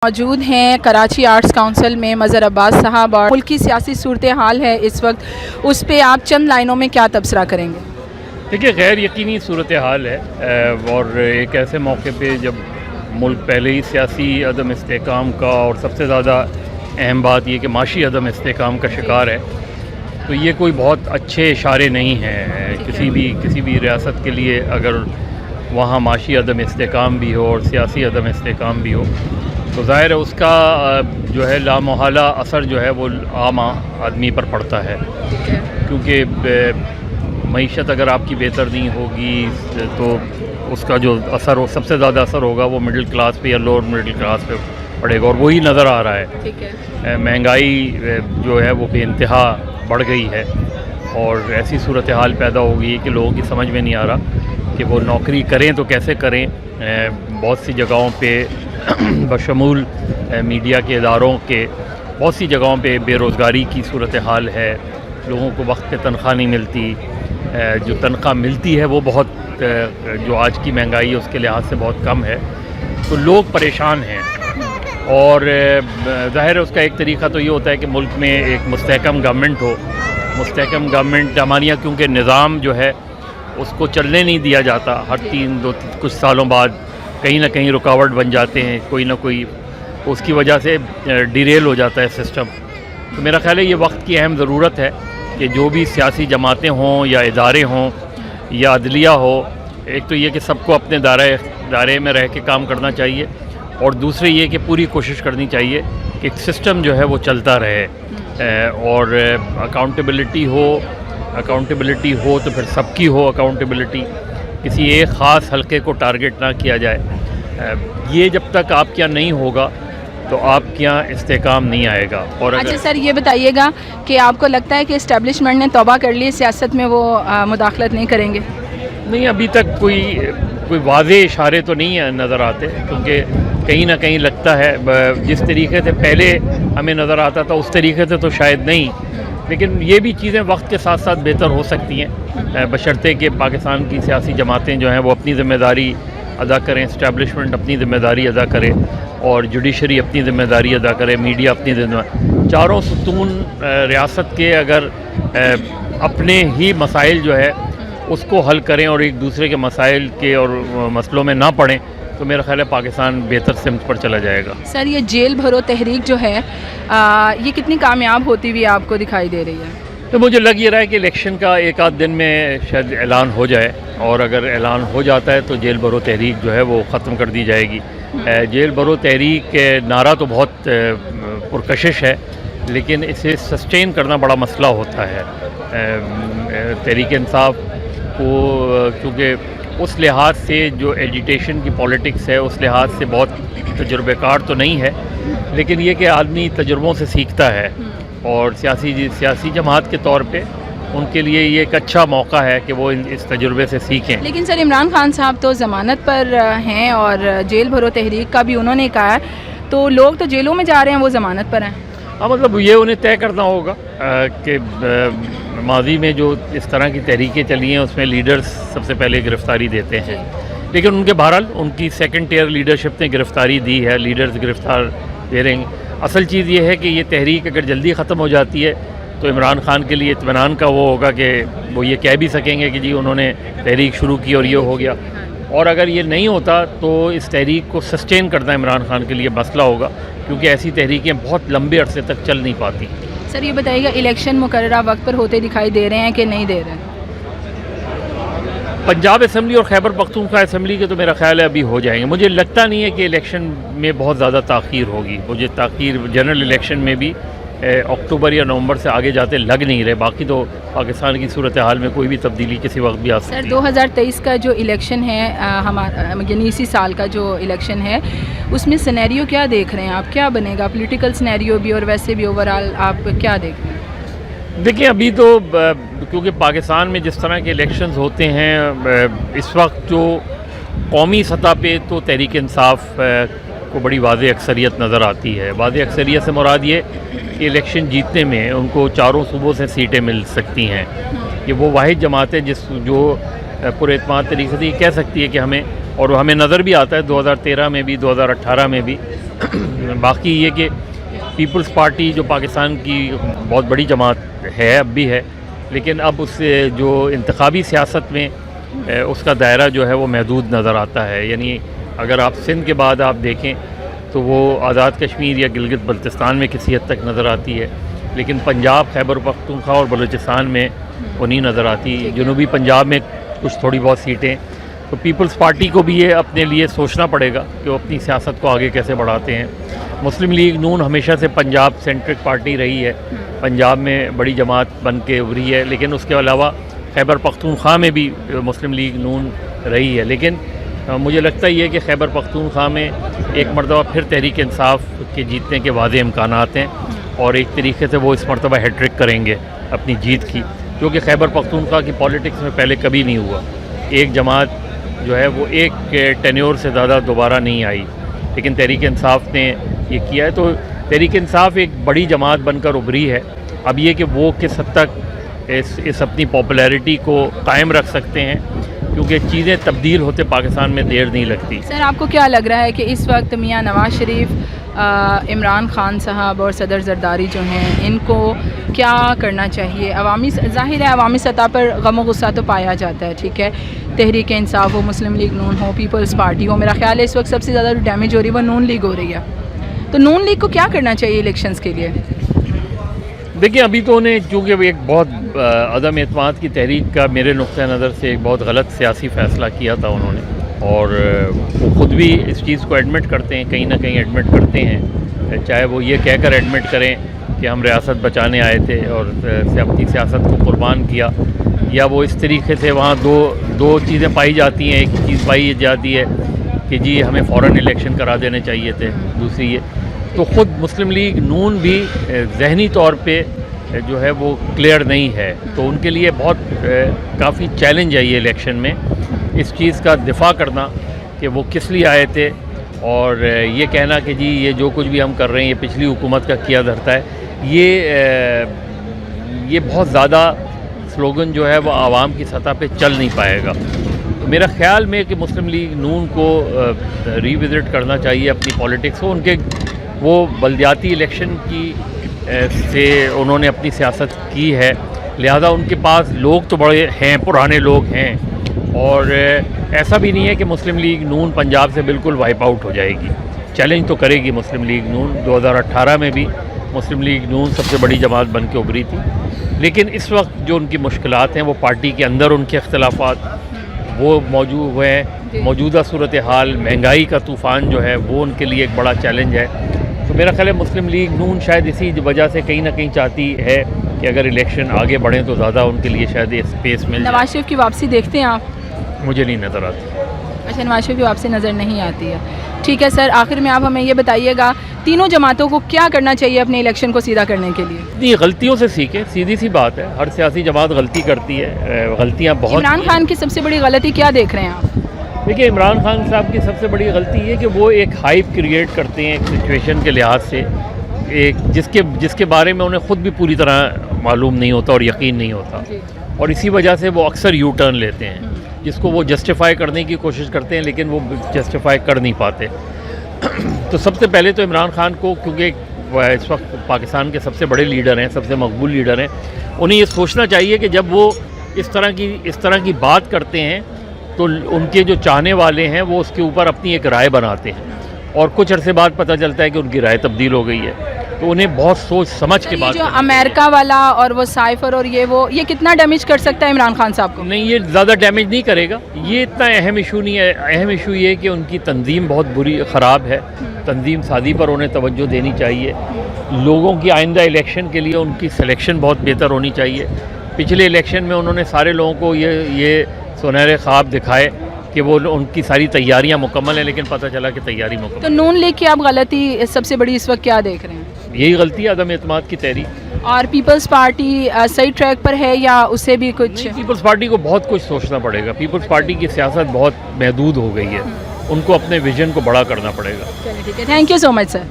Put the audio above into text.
موجود ہیں Karachi arts council میں مظہر عباس صاحب، اور ملک کی سیاسی صورتحال ہے اس وقت، اس پہ آپ چند لائنوں میں کیا تبصرہ کریں گے؟ دیکھیے، غیر یقینی صورتحال ہے اور ایک ایسے موقع پہ جب ملک پہلے ہی سیاسی عدم استحکام کا اور سب سے زیادہ اہم بات یہ کہ معاشی عدم استحکام کا شکار ہے، تو یہ کوئی بہت اچھے اشارے نہیں ہیں کسی بھی ریاست کے لیے اگر وہاں معاشی عدم استحکام بھی ہو اور سیاسی عدم استحکام بھی ہو، تو ظاہر ہے اس کا جو ہے لامحالہ اثر جو ہے وہ عام آدمی پر پڑتا ہے، کیونکہ معیشت اگر آپ کی بہتر نہیں ہوگی تو اس کا جو اثر ہو سب سے زیادہ اثر ہوگا وہ مڈل کلاس پہ یا لوور مڈل کلاس پہ پڑے گا، اور وہی نظر آ رہا ہے۔ مہنگائی جو ہے وہ بے انتہا بڑھ گئی ہے اور ایسی صورتحال پیدا ہو گئی کہ لوگوں کی سمجھ میں نہیں آ رہا کہ وہ نوکری کریں تو کیسے کریں۔ بہت سی جگہوں پہ بشمول میڈیا کے اداروں کے بہت سی جگہوں پہ بے روزگاری کی صورتحال ہے، لوگوں کو وقت پہ تنخواہ نہیں ملتی، جو تنخواہ ملتی ہے وہ بہت جو آج کی مہنگائی ہے اس کے لحاظ سے بہت کم ہے، تو لوگ پریشان ہیں۔ اور ظاہر ہے اس کا ایک طریقہ تو یہ ہوتا ہے کہ ملک میں ایک مستحکم گورنمنٹ ہو۔ مستحکم گورنمنٹ ہمارے یہاں کیونکہ نظام جو ہے اس کو چلنے نہیں دیا جاتا، ہر کچھ سالوں بعد کہیں نہ کہیں رکاوٹ بن جاتے ہیں، کوئی نہ کوئی اس کی وجہ سے ڈیریل ہو جاتا ہے سسٹم۔ تو میرا خیال ہے یہ وقت کی اہم ضرورت ہے کہ جو بھی سیاسی جماعتیں ہوں یا ادارے ہوں یا عدلیہ ہو، ایک تو یہ کہ سب کو اپنے دائرے میں رہ کے کام کرنا چاہیے، اور دوسرے یہ کہ پوری کوشش کرنی چاہیے کہ ایک سسٹم جو ہے وہ چلتا رہے، اور اکاؤنٹیبلٹی ہو تو پھر سب کی ہو اکاؤنٹیبلٹی، کسی ایک خاص حلقے کو ٹارگٹ نہ کیا جائے۔ یہ جب تک آپ کیا نہیں ہوگا تو آپ کے یہاں استحکام نہیں آئے گا۔ اور اچھا سر، یہ بتائیے گا کہ آپ کو لگتا ہے کہ اسٹیبلشمنٹ نے توبہ کر لی، سیاست میں وہ مداخلت نہیں کریں گے؟ نہیں، ابھی تک کوئی واضح اشارے تو نہیں نظر آتے، کیونکہ کہیں نہ کہیں لگتا ہے جس طریقے سے پہلے ہمیں نظر آتا تھا اس طریقے سے تو شاید نہیں، لیکن یہ بھی چیزیں وقت کے ساتھ ساتھ بہتر ہو سکتی ہیں، بشرطے کہ پاکستان کی سیاسی جماعتیں جو ہیں وہ اپنی ذمہ داری ادا کریں، اسٹیبلشمنٹ اپنی ذمہ داری ادا کرے، اور جوڈیشری اپنی ذمہ داری ادا کرے، میڈیا اپنی چاروں ستون ریاست کے اگر اپنے ہی مسائل جو ہے اس کو حل کریں اور ایک دوسرے کے مسائل کے اور مسئلوں میں نہ پڑیں، تو میرا خیال ہے پاکستان بہتر سمت پر چلا جائے گا۔ سر، یہ جیل بھرو تحریک جو ہے یہ کتنی کامیاب ہوتی ہوئی آپ کو دکھائی دے رہی ہے؟ تو مجھے لگ یہ رہا ہے کہ الیکشن کا ایک آدھ دن میں شاید اعلان ہو جائے، اور اگر اعلان ہو جاتا ہے تو جیل بھرو تحریک جو ہے وہ ختم کر دی جائے گی۔ جیل بھرو تحریک نعرہ تو بہت پرکشش ہے، لیکن اسے سسٹین کرنا بڑا مسئلہ ہوتا ہے۔ تحریک انصاف کو کیونکہ اس لحاظ سے جو ایجیٹیشن کی پولیٹکس ہے اس لحاظ سے بہت تجربہ کار تو نہیں ہے، لیکن یہ کہ آدمی تجربوں سے سیکھتا ہے، اور سیاسی جماعت کے طور پہ ان کے لیے یہ ایک اچھا موقع ہے کہ وہ اس تجربے سے سیکھیں۔ لیکن سر، عمران خان صاحب تو ضمانت پر ہیں اور جیل بھرو تحریک کا بھی انہوں نے کہا ہے، تو لوگ تو جیلوں میں جا رہے ہیں، وہ ضمانت پر ہیں۔ ہاں، مطلب یہ انہیں طے کرنا ہوگا کہ ماضی میں جو اس طرح کی تحریکیں چلی ہیں اس میں لیڈرز سب سے پہلے گرفتاری دیتے ہیں، لیکن ان کے بہرحال ان کی سیکنڈ ٹیئر لیڈرشپ نے گرفتاری دی ہے، لیڈرز گرفتار دے رہے ہیں۔ اصل چیز یہ ہے کہ یہ تحریک اگر جلدی ختم ہو جاتی ہے تو عمران خان کے لیے اطمینان کا وہ ہوگا کہ وہ یہ کہہ بھی سکیں گے کہ جی انہوں نے تحریک شروع کی اور یہ ہو گیا، اور اگر یہ نہیں ہوتا تو اس تحریک کو سسٹین کرنا عمران خان کے لیے مسئلہ ہوگا، کیونکہ ایسی تحریکیں بہت لمبے عرصے تک چل نہیں پاتی۔ سر، یہ بتائیے گا الیکشن مقررہ وقت پر ہوتے دکھائی دے رہے ہیں کہ نہیں دے رہے ہیں؟ پنجاب اسمبلی اور خیبر پختونخوا اسمبلی کے تو میرا خیال ہے ابھی ہو جائیں گے۔ مجھے لگتا نہیں ہے کہ الیکشن میں بہت زیادہ تاخیر ہوگی، مجھے تاخیر جنرل الیکشن میں بھی اکتوبر یا نومبر سے آگے جاتے لگ نہیں رہے، باقی تو پاکستان کی صورتحال میں کوئی بھی تبدیلی کسی وقت بھی آ سکتی ہے۔ سر، 2023 کا جو الیکشن ہے ہمارا، یعنی اسی سال کا جو الیکشن ہے، اس میں سینیریو کیا دیکھ رہے ہیں آپ؟ کیا بنے گا پولیٹیکل سینیریو بھی اور ویسے بھی اوورآل آپ کیا دیکھ رہے ہیں؟ دیکھیں، ابھی تو کیونکہ پاکستان میں جس طرح کے الیکشنز ہوتے ہیں اس وقت جو قومی سطح پہ تو تحریک انصاف کو بڑی واضح اکثریت نظر آتی ہے۔ واضح اکثریت سے مراد یہ کہ الیکشن جیتنے میں ان کو چاروں صوبوں سے سیٹیں مل سکتی ہیں۔ یہ وہ واحد جماعت ہے جو پر اعتماد طریقے سے یہ کہہ سکتی ہے کہ ہمیں، اور ہمیں نظر بھی آتا ہے 2013 میں بھی 2018 میں بھی باقی یہ کہ پیپلز پارٹی جو پاکستان کی بہت بڑی جماعت ہے اب بھی ہے، لیکن اب اس سے جو انتخابی سیاست میں اس کا دائرہ جو ہے وہ محدود نظر آتا ہے. یعنی اگر آپ سندھ کے بعد آپ دیکھیں تو وہ آزاد کشمیر یا گلگت بلتستان میں کسی حد تک نظر آتی ہے، لیکن پنجاب، خیبر پختونخوا اور بلوچستان میں وہ نہیں نظر آتی. جنوبی پنجاب میں کچھ تھوڑی بہت سیٹیں. تو پیپلز پارٹی کو بھی یہ اپنے لیے سوچنا پڑے گا کہ وہ اپنی سیاست کو آگے کیسے بڑھاتے ہیں. مسلم لیگ نون ہمیشہ سے پنجاب سینٹرک پارٹی رہی ہے، پنجاب میں بڑی جماعت بن کے ابھری ہے، لیکن اس کے علاوہ خیبر پختونخوا میں بھی مسلم لیگ نون رہی ہے. لیکن مجھے لگتا ہی ہے کہ خیبر پختونخوا میں ایک مرتبہ پھر تحریک انصاف کے جیتنے کے واضح امکانات ہیں، اور ایک طریقے سے وہ اس مرتبہ ہیٹ ٹرک کریں گے اپنی جیت کی، کیونکہ خیبر پختونخوا کی پالیٹکس میں پہلے کبھی نہیں ہوا. ایک جماعت جو ہے وہ ایک ٹینیور سے زیادہ دوبارہ نہیں آئی، لیکن تحریک انصاف نے یہ کیا ہے. تو تحریک انصاف ایک بڑی جماعت بن کر ابھری ہے. اب یہ کہ وہ کس حد تک اس اپنی پاپولیرٹی کو قائم رکھ سکتے ہیں، کیونکہ چیزیں تبدیل ہوتے پاکستان میں دیر نہیں لگتی. سر آپ کو کیا لگ رہا ہے کہ اس وقت میاں نواز شریف، عمران خان صاحب اور صدر زرداری جو ہیں، ان کو کیا کرنا چاہیے؟ ظاہر ہے عوامی سطح پر غم و غصہ تو پایا جاتا ہے، ٹھیک ہے، تحریک انصاف ہو، مسلم لیگ نون ہو، پیپلز پارٹی ہو. میرا خیال ہے اس وقت سب سے زیادہ جو ڈیمیج ہو رہی ہے وہ نون لیگ ہو رہی ہے. تو نون لیگ کو کیا کرنا چاہیے الیکشنز کے لیے؟ دیکھیں، ابھی تو انہیں چونکہ ایک بہت عدم اعتماد کی تحریک کا میرے نقطۂ نظر سے ایک بہت غلط سیاسی فیصلہ کیا تھا انہوں نے، اور وہ خود بھی اس چیز کو ایڈمٹ کرتے ہیں، کہیں نہ کہیں ایڈمٹ کرتے ہیں، چاہے وہ یہ کہہ کر ایڈمٹ کریں کہ ہم ریاست بچانے آئے تھے اور اپنی سیاست کو قربان کیا، یا وہ اس طریقے سے وہاں دو چیزیں پائی جاتی ہیں. ایک چیز پائی جاتی ہے کہ جی ہمیں فوراً الیکشن کرا دینے چاہیے تھے، دوسری یہ. تو خود مسلم لیگ نون بھی ذہنی طور پہ جو ہے وہ کلیئر نہیں ہے، تو ان کے لیے بہت کافی چیلنج ہے یہ الیکشن میں اس چیز کا دفاع کرنا کہ وہ کس لیے آئے تھے، اور یہ کہنا کہ جی یہ جو کچھ بھی ہم کر رہے ہیں یہ پچھلی حکومت کا کیا دھرتا ہے. یہ بہت زیادہ سلوگن جو ہے وہ عوام کی سطح پہ چل نہیں پائے گا. میرا خیال میں کہ مسلم لیگ نون کو ری وزٹ کرنا چاہیے اپنی پالیٹکس کو. ان کے وہ بلدیاتی الیکشن کی سے انہوں نے اپنی سیاست کی ہے، لہذا ان کے پاس لوگ تو بڑے ہیں، پرانے لوگ ہیں، اور ایسا بھی نہیں ہے کہ مسلم لیگ نون پنجاب سے بالکل وائپ آؤٹ ہو جائے گی. چیلنج تو کرے گی مسلم لیگ نون. 2018 میں بھی مسلم لیگ نون سب سے بڑی جماعت بن کے ابھری تھی، لیکن اس وقت جو ان کی مشکلات ہیں وہ پارٹی کے اندر ان کے اختلافات وہ موجود ہوئے ہیں. موجودہ صورتحال، مہنگائی کا طوفان جو ہے وہ ان کے لیے ایک بڑا چیلنج ہے. تو میرا خیال ہے مسلم لیگ نون شاید اسی وجہ سے کہیں نہ کہیں چاہتی ہے کہ اگر الیکشن آگے بڑھیں تو زیادہ ان کے لیے شاید اسپیس مل جائے. نواز شریف کی واپسی دیکھتے ہیں آپ؟ مجھے نہیں نظر آتی. اچھا، نواز شریف کی واپسی نظر نہیں آتی ہے. ٹھیک ہے سر، آخر میں آپ ہمیں یہ بتائیے گا تینوں جماعتوں کو کیا کرنا چاہیے اپنے الیکشن کو سیدھا کرنے کے لیے؟ نہیں، غلطیوں سے سیکھیں، سیدھی سی بات ہے. ہر سیاسی جماعت غلطی کرتی ہے، غلطیاں بہت. عمران خان کی سب سے بڑی غلطی کیا دیکھ رہے ہیں آپ؟ دیکھیے، عمران خان صاحب کی سب سے بڑی غلطی یہ کہ وہ ایک ہائپ کریٹ کرتے ہیں ایک سچویشن کے لحاظ سے، ایک جس کے بارے میں انہیں خود بھی پوری طرح معلوم نہیں ہوتا اور یقین نہیں ہوتا، اور اسی وجہ سے وہ اکثر یو ٹرن لیتے ہیں جس کو وہ جسٹیفائی کرنے کی کوشش کرتے ہیں، لیکن وہ جسٹیفائی کر نہیں پاتے. تو سب سے پہلے تو عمران خان کو، کیونکہ وہ اس وقت پاکستان کے سب سے بڑے لیڈر ہیں، سب سے مقبول لیڈر ہیں، انہیں یہ سوچنا چاہیے کہ جب وہ اس طرح کی بات کرتے ہیں تو ان کے جو چاہنے والے ہیں وہ اس کے اوپر اپنی ایک رائے بناتے ہیں، اور کچھ عرصے بعد پتہ چلتا ہے کہ ان کی رائے تبدیل ہو گئی ہے. تو انہیں بہت سوچ سمجھ کے بات جو امریکہ والا اور وہ سائفر اور یہ کتنا ڈیمیج کر سکتا ہے عمران خان صاحب کو؟ نہیں، یہ زیادہ ڈیمیج نہیں کرے گا. یہ اتنا اہم ایشو نہیں ہے. اہم ایشو یہ ہے کہ ان کی تنظیم بہت خراب ہے. تنظیم سازی پر انہیں توجہ دینی چاہیے. لوگوں کی آئندہ الیکشن کے لیے ان کی سلیکشن بہت بہتر ہونی چاہیے. پچھلے الیکشن میں انہوں نے سارے لوگوں کو یہ سنہرے خواب دکھائے کہ وہ ان کی ساری تیاریاں مکمل ہیں، لیکن پتہ چلا کہ تیاری مکمل. تو نون لیگ کی آپ غلطی سب سے بڑی اس وقت کیا دیکھ رہے ہیں؟ یہی غلطی ہے، عدم اعتماد کی تحریک. اور پیپلز پارٹی صحیح ٹریک پر ہے یا اسے بھی کچھ؟ پیپلز پارٹی کو بہت کچھ سوچنا پڑے گا. پیپلز پارٹی کی سیاست بہت محدود ہو گئی ہے، ان کو اپنے ویژن کو بڑا کرنا پڑے گا. چلیے ٹھیک ہے، thank you so much sir.